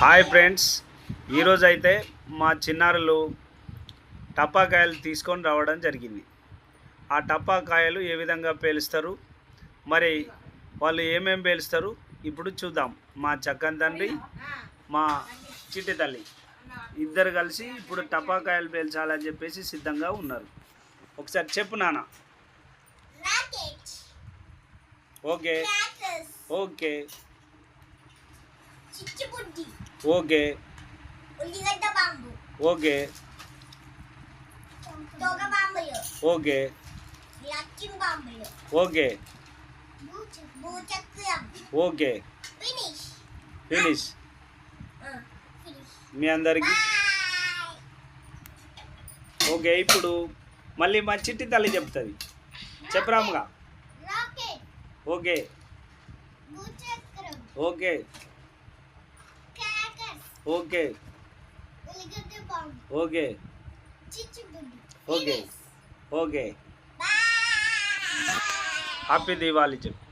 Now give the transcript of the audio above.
Hi friends, ఈరోజు అయితే మా చిన్నారులు టపాకాయలు తీసుకొని రావడం జరిగింది. ఆ టపాకాయలు ఏ విధంగా పేలుస్తారు, మరి వాళ్ళు ఏమేమి పేలుస్తారు ఇప్పుడు చూద్దాం. మా చక్కని తండ్రి, మా చిట్టి తల్లి ఇద్దరు కలిసి ఇప్పుడు టపాకాయలు పేల్చాలని చెప్పేసి సిద్ధంగా ఉన్నారు. ఒకసారి చెప్పు నాన్న. Okay okay okay okay okay okay okay finish మీ అందరికి ఓకే. ఇప్పుడు మళ్ళీ మా చిట్టి తల్లి చెప్తుంది, చెప్పరాముగా. Okay okay okay okay okay okay happy Diwali చెప్పు.